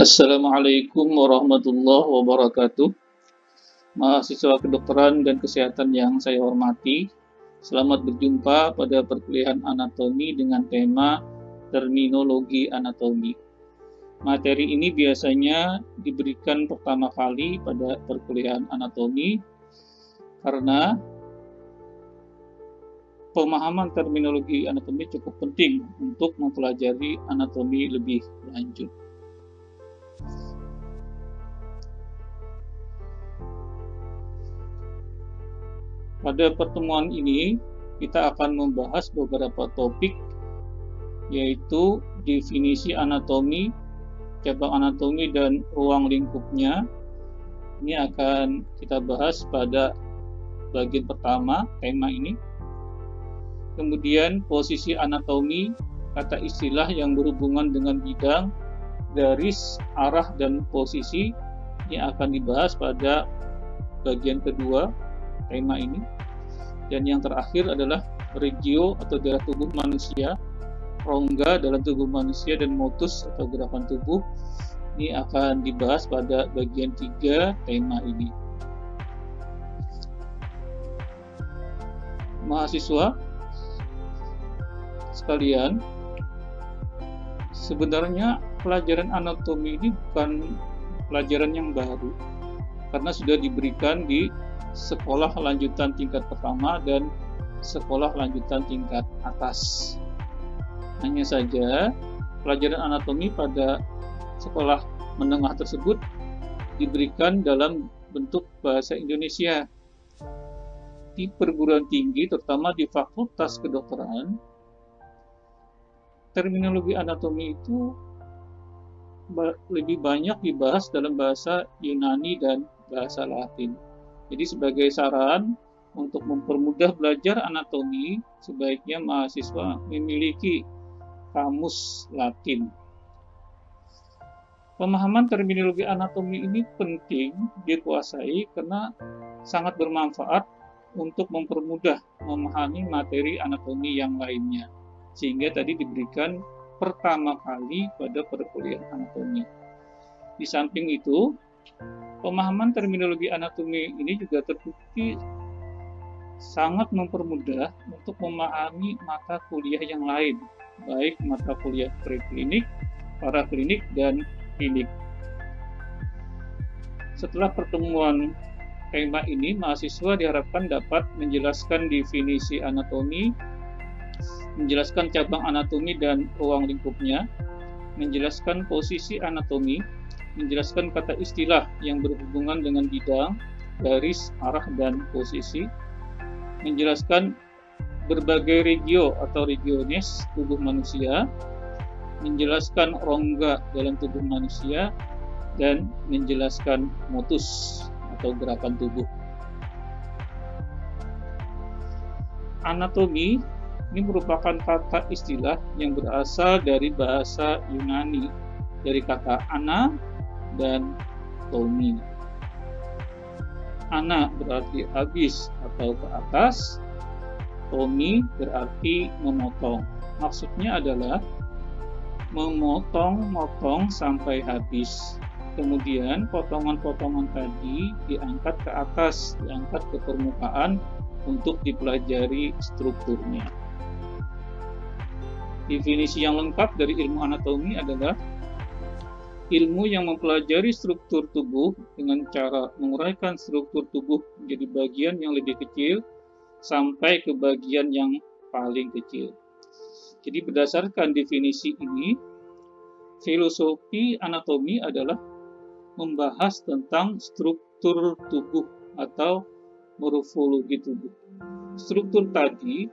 Assalamualaikum warahmatullahi wabarakatuh. Mahasiswa kedokteran dan kesehatan yang saya hormati, selamat berjumpa pada perkuliahan anatomi dengan tema terminologi anatomi. Materi ini biasanya diberikan pertama kali pada perkuliahan anatomi karena pemahaman terminologi anatomi cukup penting untuk mempelajari anatomi lebih lanjut. Pada pertemuan ini, kita akan membahas beberapa topik, yaitu definisi anatomi, cabang anatomi, dan ruang lingkupnya. Ini akan kita bahas pada bagian pertama tema ini. Kemudian posisi anatomi, kata istilah yang berhubungan dengan bidang, garis, arah, dan posisi. Ini akan dibahas pada bagian kedua tema ini. Dan yang terakhir adalah regio atau daerah tubuh manusia, rongga dalam tubuh manusia, dan motus atau gerakan tubuh. Ini akan dibahas pada bagian 3 tema ini. Mahasiswa sekalian, sebenarnya pelajaran anatomi ini bukan pelajaran yang baru, karena sudah diberikan di sekolah lanjutan tingkat pertama dan sekolah lanjutan tingkat atas. Hanya saja pelajaran anatomi pada sekolah menengah tersebut diberikan dalam bentuk bahasa Indonesia. Di perguruan tinggi, terutama di Fakultas Kedokteran, terminologi anatomi itu lebih banyak dibahas dalam bahasa Yunani dan bahasa Latin. Jadi sebagai saran untuk mempermudah belajar anatomi, sebaiknya mahasiswa memiliki kamus Latin. Pemahaman terminologi anatomi ini penting dikuasai karena sangat bermanfaat untuk mempermudah memahami materi anatomi yang lainnya. Sehingga tadi diberikan pertama kali pada perkuliahan anatomi. Di samping itu, pemahaman terminologi anatomi ini juga terbukti sangat mempermudah untuk memahami mata kuliah yang lain, baik mata kuliah preklinik, paraklinik, dan klinik. Setelah pertemuan tema ini, mahasiswa diharapkan dapat menjelaskan definisi anatomi, menjelaskan cabang anatomi dan ruang lingkupnya, menjelaskan posisi anatomi, menjelaskan kata istilah yang berhubungan dengan bidang, garis, arah, dan posisi, menjelaskan berbagai regio atau regiones tubuh manusia, menjelaskan rongga dalam tubuh manusia, dan menjelaskan motus atau gerakan tubuh. Anatomi ini merupakan kata istilah yang berasal dari bahasa Yunani, dari kata ana dan tomi. Ana berarti habis atau ke atas, tomi berarti memotong. Maksudnya adalah memotong-motong sampai habis. Kemudian potongan-potongan tadi diangkat ke atas, diangkat ke permukaan untuk dipelajari strukturnya. Definisi yang lengkap dari ilmu anatomi adalah ilmu yang mempelajari struktur tubuh dengan cara menguraikan struktur tubuh menjadi bagian yang lebih kecil sampai ke bagian yang paling kecil. Jadi berdasarkan definisi ini, filosofi anatomi adalah membahas tentang struktur tubuh atau morfologi tubuh. Struktur tadi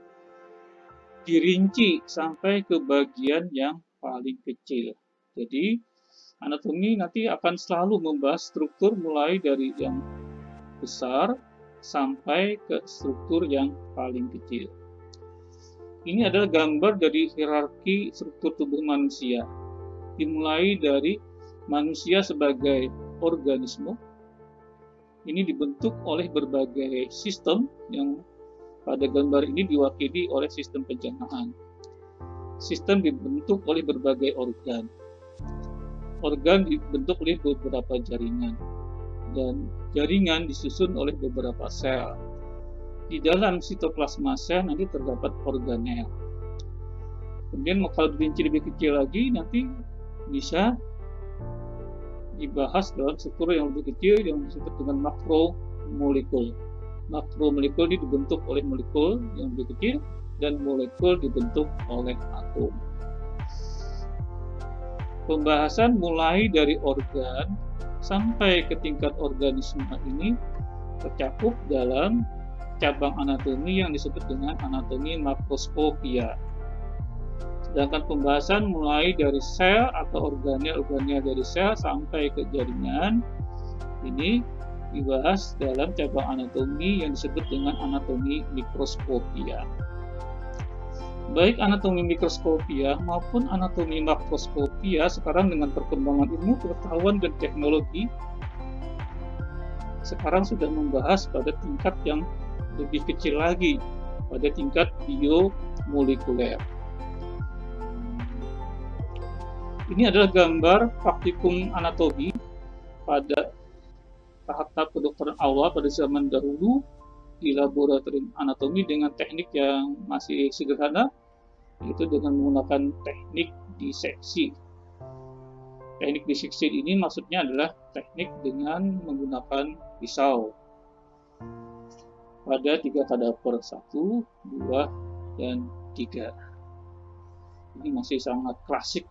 dirinci sampai ke bagian yang paling kecil. Jadi anatomi nanti akan selalu membahas struktur mulai dari yang besar sampai ke struktur yang paling kecil. Ini adalah gambar dari hierarki struktur tubuh manusia. Dimulai dari manusia sebagai organisme. Ini dibentuk oleh berbagai sistem yang pada gambar ini diwakili oleh sistem pencernaan. Sistem dibentuk oleh berbagai organ. organ dibentuk oleh beberapa jaringan, dan jaringan disusun oleh beberapa sel. Di dalam sitoplasma sel nanti terdapat organel. Kemudian kalau dirinci lebih kecil lagi, nanti bisa dibahas dalam struktur yang lebih kecil yang disebut dengan makromolekul. Makromolekul ini dibentuk oleh molekul yang lebih kecil, dan molekul dibentuk oleh atom. Pembahasan mulai dari organ sampai ke tingkat organisme ini tercakup dalam cabang anatomi yang disebut dengan anatomi makroskopia. Sedangkan pembahasan mulai dari sel atau organel-organel dari sel sampai ke jaringan ini dibahas dalam cabang anatomi yang disebut dengan anatomi mikroskopia. Baik anatomi mikroskopia maupun anatomi makroskopia sekarang dengan perkembangan ilmu pengetahuan dan teknologi sekarang sudah membahas pada tingkat yang lebih kecil lagi, pada tingkat biomolekuler. Ini adalah gambar praktikum anatomi pada tahap kedokteran awal pada zaman dahulu di laboratorium anatomi dengan teknik yang masih sederhana, yaitu dengan menggunakan teknik diseksi. Teknik diseksi ini maksudnya adalah teknik dengan menggunakan pisau pada 3 kadaver, 1, 2, dan 3. Ini masih sangat klasik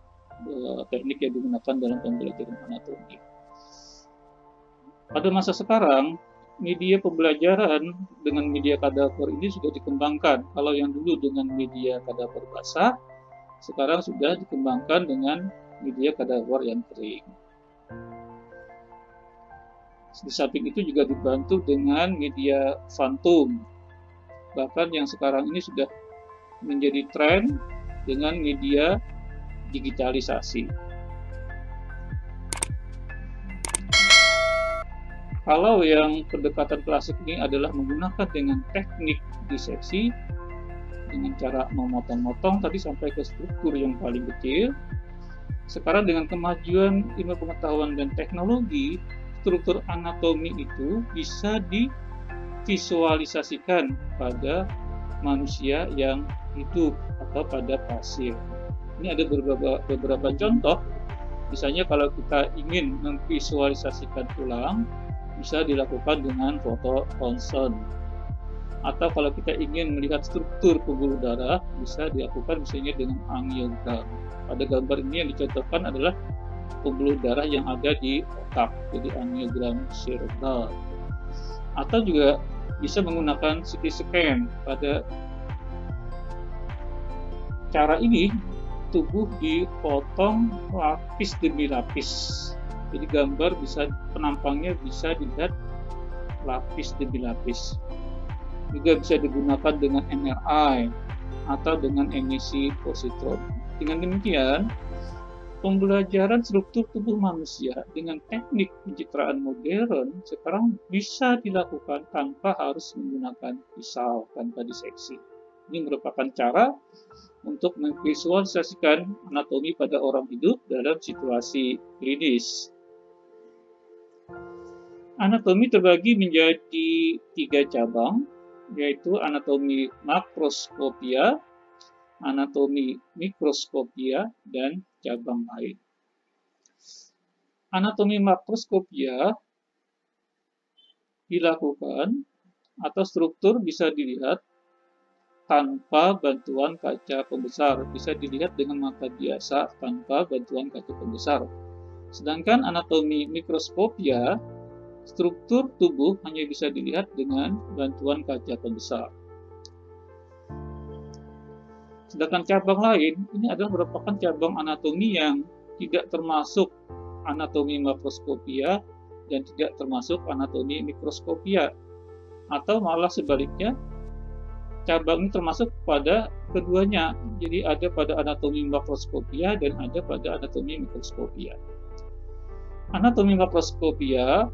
teknik yang digunakan dalam pembelajaran anatomi. Pada masa sekarang, media pembelajaran dengan media kadaver ini sudah dikembangkan. Kalau yang dulu dengan media kadaver basah, sekarang sudah dikembangkan dengan media kadaver yang kering. Di samping itu juga dibantu dengan media fantom. Bahkan yang sekarang ini sudah menjadi tren dengan media digitalisasi. Kalau yang pendekatan klasik ini adalah menggunakan dengan teknik diseksi dengan cara memotong-motong tadi sampai ke struktur yang paling kecil. Sekarang dengan kemajuan ilmu pengetahuan dan teknologi, struktur anatomi itu bisa divisualisasikan pada manusia yang hidup atau pada pasien. Ini ada beberapa contoh. Misalnya kalau kita ingin memvisualisasikan tulang, bisa dilakukan dengan foto ronsen. Atau kalau kita ingin melihat struktur pembuluh darah, bisa dilakukan misalnya dengan angiogram. Pada gambar ini yang dicontohkan adalah pembuluh darah yang ada di otak, jadi angiogram cerebral. Atau juga bisa menggunakan CT scan. Pada cara ini tubuh dipotong lapis demi lapis. Jadi gambar penampangnya bisa dilihat lapis demi lapis. Juga bisa digunakan dengan MRI atau dengan emisi positron. Dengan demikian, pembelajaran struktur tubuh manusia dengan teknik pencitraan modern sekarang bisa dilakukan tanpa harus menggunakan pisau, tanpa diseksi. Ini merupakan cara untuk memvisualisasikan anatomi pada orang hidup dalam situasi klinis. Anatomi terbagi menjadi 3 cabang, yaitu anatomi makroskopia, anatomi mikroskopia, dan cabang lain. Anatomi makroskopia dilakukan atau struktur bisa dilihat tanpa bantuan kaca pembesar, bisa dilihat dengan mata biasa tanpa bantuan kaca pembesar. Sedangkan anatomi mikroskopia, struktur tubuh hanya bisa dilihat dengan bantuan kaca pembesar. Sedangkan cabang lain, ini adalah merupakan cabang anatomi yang tidak termasuk anatomi makroskopia dan tidak termasuk anatomi mikroskopia. Atau malah sebaliknya, cabang ini termasuk pada keduanya. Jadi ada pada anatomi makroskopia dan ada pada anatomi mikroskopia. Anatomi makroskopia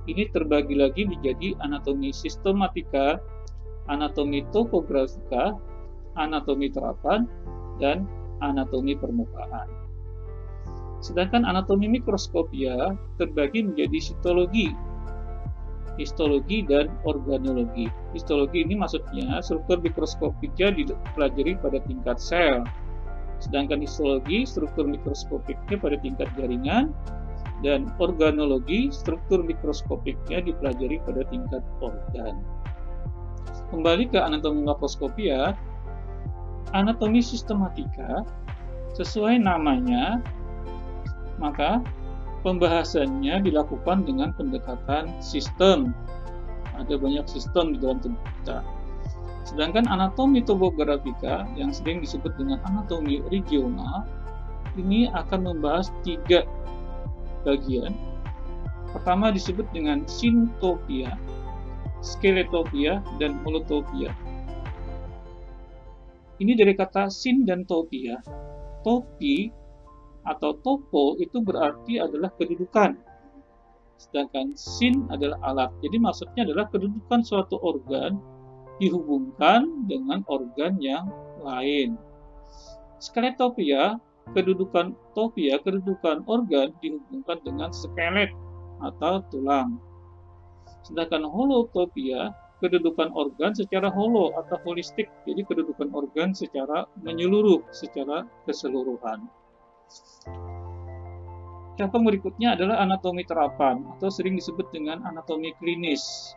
ini terbagi lagi menjadi anatomi sistematika, anatomi topografika, anatomi terapan, dan anatomi permukaan. Sedangkan anatomi mikroskopia terbagi menjadi histologi dan organologi. Histologi ini maksudnya struktur mikroskopiknya dipelajari pada tingkat sel. Sedangkan histologi struktur mikroskopiknya pada tingkat jaringan, dan organologi struktur mikroskopiknya dipelajari pada tingkat organ. Kembali ke anatomi makroskopia, anatomi sistematika sesuai namanya, maka pembahasannya dilakukan dengan pendekatan sistem. Ada banyak sistem di dalam tubuh kita. Sedangkan anatomi topografika yang sering disebut dengan anatomi regional ini akan membahas 3 bagian. Pertama disebut dengan sintopia, skeletopia, dan holotopia. Ini dari kata sin dan topia. Topi atau topo itu berarti adalah kedudukan, sedangkan sin adalah alat. Jadi maksudnya adalah kedudukan suatu organ dihubungkan dengan organ yang lain. Skeletopia, kedudukan organ dihubungkan dengan skelet atau tulang. Sedangkan holotopia, kedudukan organ secara holo atau holistik, jadi kedudukan organ secara menyeluruh, secara keseluruhan. Cabang berikutnya adalah anatomi terapan atau sering disebut dengan anatomi klinis.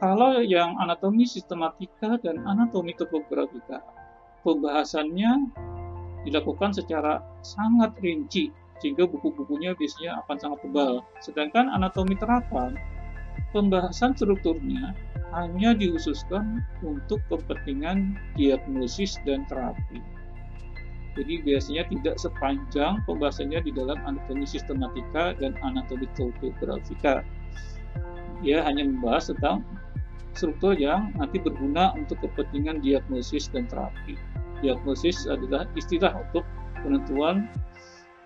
Kalau yang anatomi sistematika dan anatomi topografika, pembahasannya dilakukan secara sangat rinci, sehingga buku-bukunya biasanya akan sangat tebal. Sedangkan anatomi terapan, pembahasan strukturnya hanya dikhususkan untuk kepentingan diagnosis dan terapi. Jadi biasanya tidak sepanjang pembahasannya di dalam anatomi sistematika dan anatomi topografika. Dia hanya membahas tentang struktur yang nanti berguna untuk kepentingan diagnosis dan terapi. Diagnosis adalah istilah untuk penentuan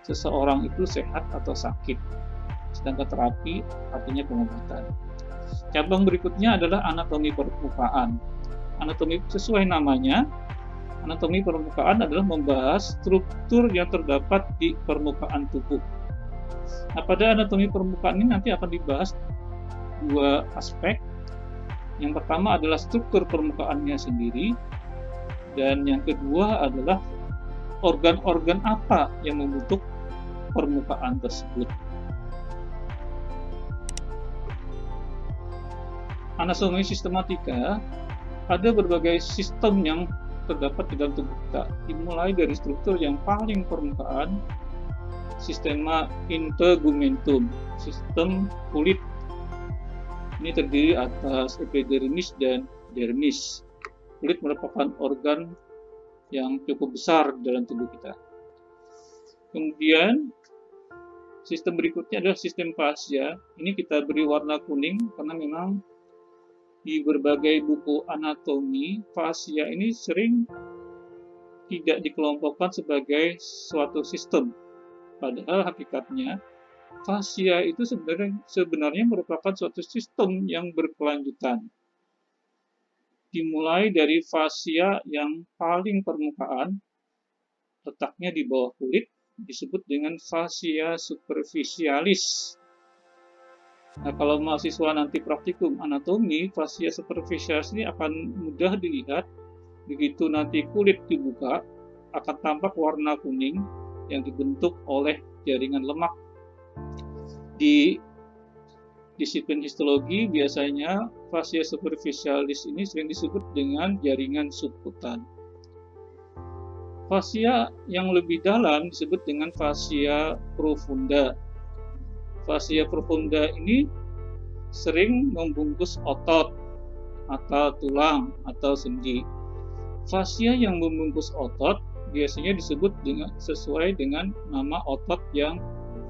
seseorang itu sehat atau sakit. Sedangkan terapi artinya pengobatan. Cabang berikutnya adalah anatomi permukaan. Anatomi sesuai namanya, anatomi permukaan adalah membahas struktur yang terdapat di permukaan tubuh. Nah, pada anatomi permukaan ini nanti akan dibahas 2 aspek. Yang pertama adalah struktur permukaannya sendiri, dan yang kedua adalah organ-organ apa yang membentuk permukaan tersebut. Anatomi sistematika, ada berbagai sistem yang terdapat di dalam tubuh kita, dimulai dari struktur yang paling permukaan, sistema integumentum, sistem kulit. Ini terdiri atas epidermis dan dermis. Kulit merupakan organ yang cukup besar dalam tubuh kita. Kemudian sistem berikutnya adalah sistem fascia. Ini kita beri warna kuning karena memang di berbagai buku anatomi, fascia ini sering tidak dikelompokkan sebagai suatu sistem. Padahal hakikatnya fascia itu sebenarnya merupakan suatu sistem yang berkelanjutan. Dimulai dari fascia yang paling permukaan, letaknya di bawah kulit, disebut dengan fascia superficialis. Nah, kalau mahasiswa nanti praktikum anatomi, fascia superficialis ini akan mudah dilihat. Begitu nanti kulit dibuka, akan tampak warna kuning yang dibentuk oleh jaringan lemak. Di disiplin histologi biasanya fascia superficialis ini sering disebut dengan jaringan subkutan. Fascia yang lebih dalam disebut dengan fascia profunda. Fascia profunda ini sering membungkus otot atau tulang atau sendi. Fascia yang membungkus otot biasanya disebut sesuai dengan nama otot yang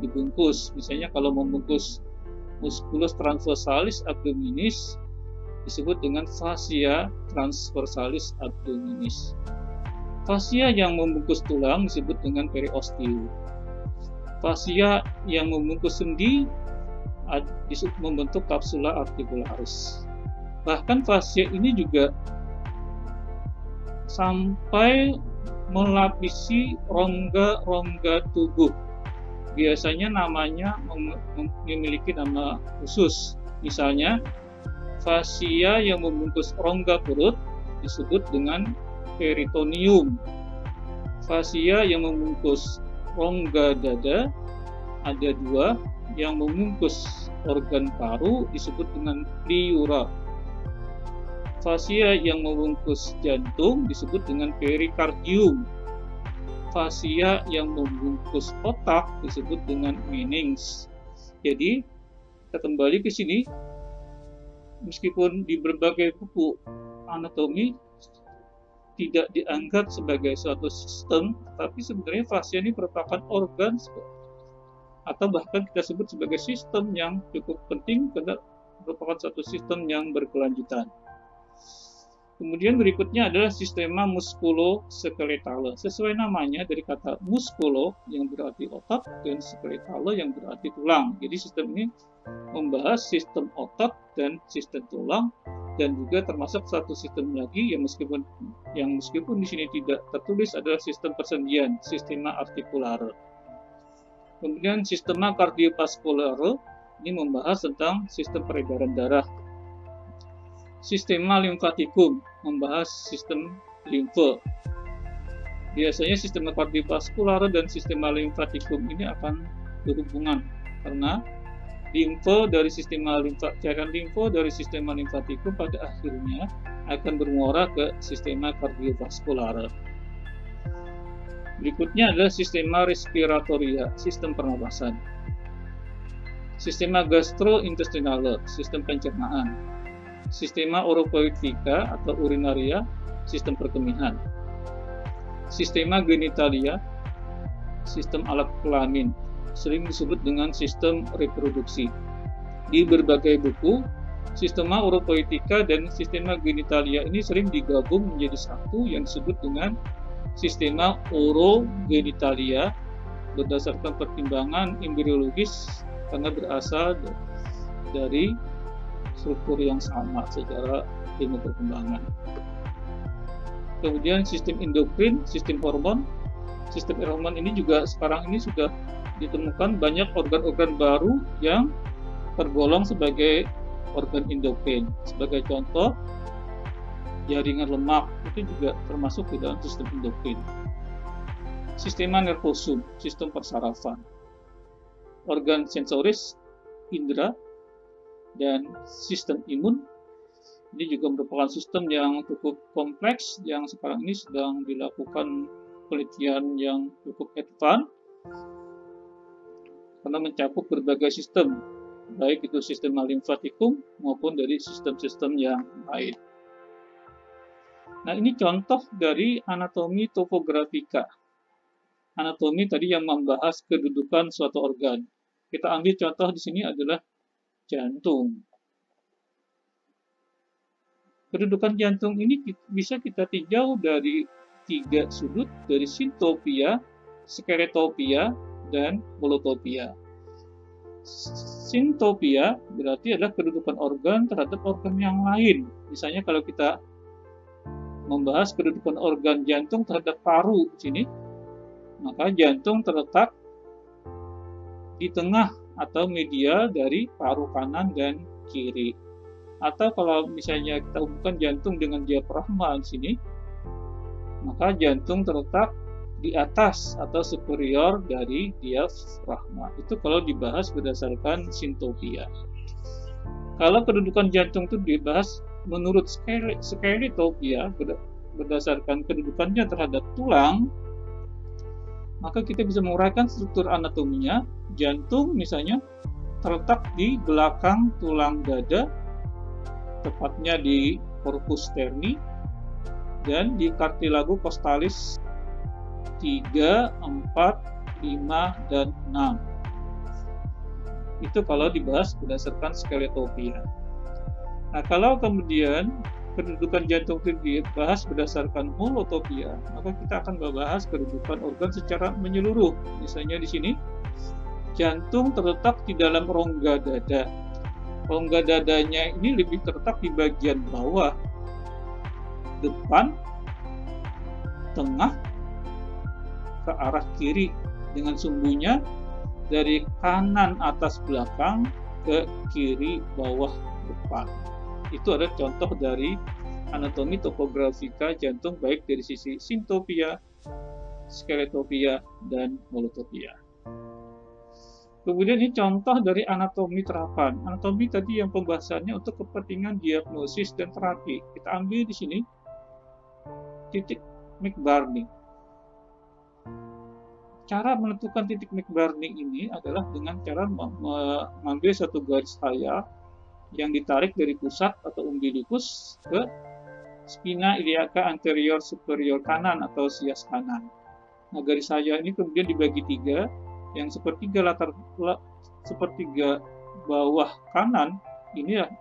dibungkus. Misalnya kalau membungkus musculus transversalis abdominis disebut dengan fascia transversalis abdominis. Fascia yang membungkus tulang disebut dengan periosteum. Fascia yang membungkus sendi membentuk capsula articularis. Bahkan fascia ini juga sampai melapisi rongga-rongga tubuh. biasanya namanya memiliki nama khusus. Misalnya, fasia yang membungkus rongga perut disebut dengan peritoneum. Fasia yang membungkus rongga dada, ada dua, yang membungkus organ paru disebut dengan pleura. Fasia yang membungkus jantung disebut dengan perikardium. Fasia yang membungkus otak disebut dengan meninx. Jadi, kita kembali ke sini. Meskipun di berbagai buku anatomi tidak dianggap sebagai suatu sistem, tapi sebenarnya fasia ini merupakan organ atau bahkan kita sebut sebagai sistem yang cukup penting karena merupakan satu sistem yang berkelanjutan. Kemudian berikutnya adalah sistema muskuloskeletal. Sesuai namanya dari kata muskulo yang berarti otot dan skeletale yang berarti tulang. Jadi sistem ini membahas sistem otot dan sistem tulang, dan juga termasuk satu sistem lagi yang meskipun di sini tidak tertulis adalah sistem persendian, sistema articulare. Kemudian sistema kardiovaskulare ini membahas tentang sistem peredaran darah. Sistema limfatikum membahas sistem limfe. Biasanya sistema kardiovaskular dan sistema limfatikum ini akan berhubungan karena cairan limfe dari sistema limfatikum pada akhirnya akan bermuara ke sistema kardiovaskular. Berikutnya adalah sistema respiratoria, sistem pernapasan. Sistema gastrointestinale, sistem pencernaan. Sistema oropoetika atau urinaria, sistem perkemihan. Sistema genitalia, sistem alat kelamin, sering disebut dengan sistem reproduksi. Di berbagai buku, sistema oropoetika dan sistema genitalia ini sering digabung menjadi satu yang disebut dengan sistema orogenitalia berdasarkan pertimbangan embriologis karena berasal dari struktur yang sama secara ilmu perkembangan. Kemudian sistem endokrin, sistem hormon. Sistem hormon ini juga sekarang ini sudah ditemukan banyak organ-organ baru yang tergolong sebagai organ endokrin. Sebagai contoh, jaringan lemak itu juga termasuk di dalam sistem endokrin. Sistema nervosum, sistem persarafan. Organ sensoris, indera, dan sistem imun ini juga merupakan sistem yang cukup kompleks yang sekarang ini sedang dilakukan penelitian yang cukup advance karena mencakup berbagai sistem, baik itu sistem limfatikum maupun dari sistem-sistem yang lain. Nah, ini contoh dari anatomi topografika. Anatomi tadi yang membahas kedudukan suatu organ. Kita ambil contoh di sini adalah jantung. Kedudukan jantung ini bisa kita tinjau dari 3 sudut, dari sintopia, skeletopia, dan holotopia. Sintopia berarti adalah kedudukan organ terhadap organ yang lain. Misalnya kalau kita membahas kedudukan organ jantung terhadap paru di sini, maka jantung terletak di tengah atau media dari paru kanan dan kiri. Atau kalau misalnya kita hubungkan jantung dengan diafragma di sini, maka jantung terletak di atas atau superior dari diafragma. Itu kalau dibahas berdasarkan sintopia. Kalau kedudukan jantung itu dibahas menurut skeletopia berdasarkan kedudukannya terhadap tulang, maka kita bisa menguraikan struktur anatominya. Jantung misalnya terletak di belakang tulang dada, tepatnya di corpus sterni dan di cartilago costalis 3, 4, 5, dan 6. Itu kalau dibahas berdasarkan skeletopia. Nah, kalau kemudian kedudukan jantung itu dibahas berdasarkan holotopia, maka kita akan membahas kedudukan organ secara menyeluruh. Misalnya di sini, jantung terletak di dalam rongga dada. Rongga dadanya ini lebih terletak di bagian bawah, depan, tengah, ke arah kiri dengan sumbunya dari kanan atas belakang ke kiri bawah depan. Itu adalah contoh dari anatomi topografika jantung baik dari sisi sintopia, skeletopia, dan holotopia. Kemudian ini contoh dari anatomi terapan. Anatomi tadi yang pembahasannya untuk kepentingan diagnosis dan terapi. Kita ambil di sini titik McBurney. Cara menentukan titik McBurney ini adalah dengan cara mengambil satu garis saya yang ditarik dari pusat atau umbilikus ke spina iliaca anterior superior kanan atau sias kanan. Nah, garis saya ini kemudian dibagi tiga, yang sepertiga bawah kanan inilah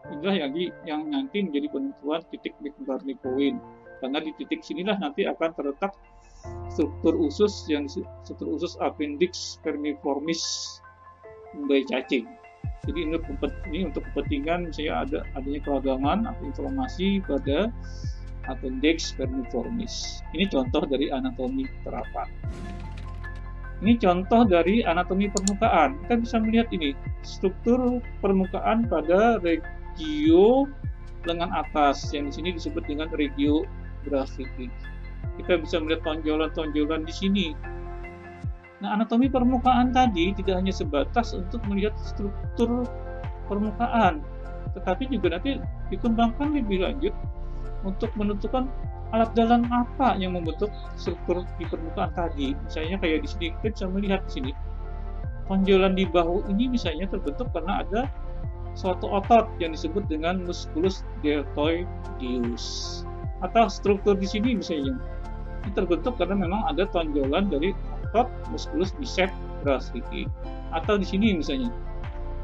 yang nanti menjadi penentuan titik McBurney point. Karena di titik sinilah nanti akan terletak struktur usus appendix vermiformis bayi cacing. Jadi ini untuk kepentingan misalnya adanya keragaman atau inflamasi pada appendix vermiformis. Ini contoh dari anatomi terapan. Ini contoh dari anatomi permukaan. Kita bisa melihat ini struktur permukaan pada regio lengan atas yang di sini disebut dengan regio graphici. Kita bisa melihat tonjolan-tonjolan di sini. Nah, anatomi permukaan tadi tidak hanya sebatas untuk melihat struktur permukaan, tetapi juga nanti dikembangkan lebih lanjut untuk menentukan alat dalam apa yang membentuk struktur di permukaan tadi. Misalnya kayak di sini kita bisa melihat di sini tonjolan di bahu ini misalnya terbentuk karena ada suatu otot yang disebut dengan musculus deltoideus. Atau struktur di sini misalnya ini terbentuk karena memang ada tonjolan dari otot musculus bicep brachii. Atau di sini misalnya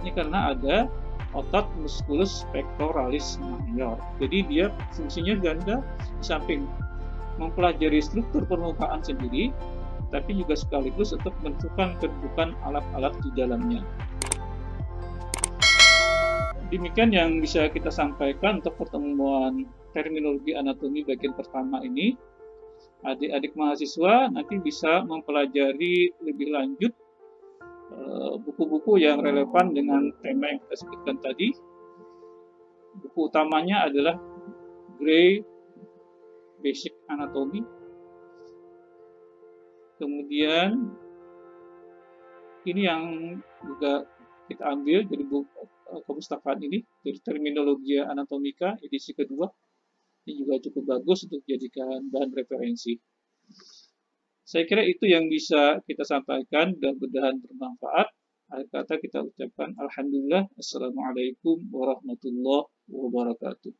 ini karena ada otot musculus pectoralis major. Jadi dia fungsinya ganda, di samping mempelajari struktur permukaan sendiri, tapi juga sekaligus untuk menentukan kedudukan alat-alat di dalamnya. Demikian yang bisa kita sampaikan untuk pertemuan terminologi anatomi bagian pertama ini. Adik-adik mahasiswa nanti bisa mempelajari lebih lanjut buku-buku yang relevan dengan tema yang kita sebutkan tadi. Buku utamanya adalah Gray Basic Anatomy. Kemudian ini yang juga kita ambil dari buku kepustakaan ini, dari Terminologia Anatomika edisi kedua. Ini juga cukup bagus untuk dijadikan bahan referensi. Saya kira itu yang bisa kita sampaikan dan mudah-mudahan bermanfaat. Akhir kata kita ucapkan Alhamdulillah. Assalamualaikum warahmatullahi wabarakatuh.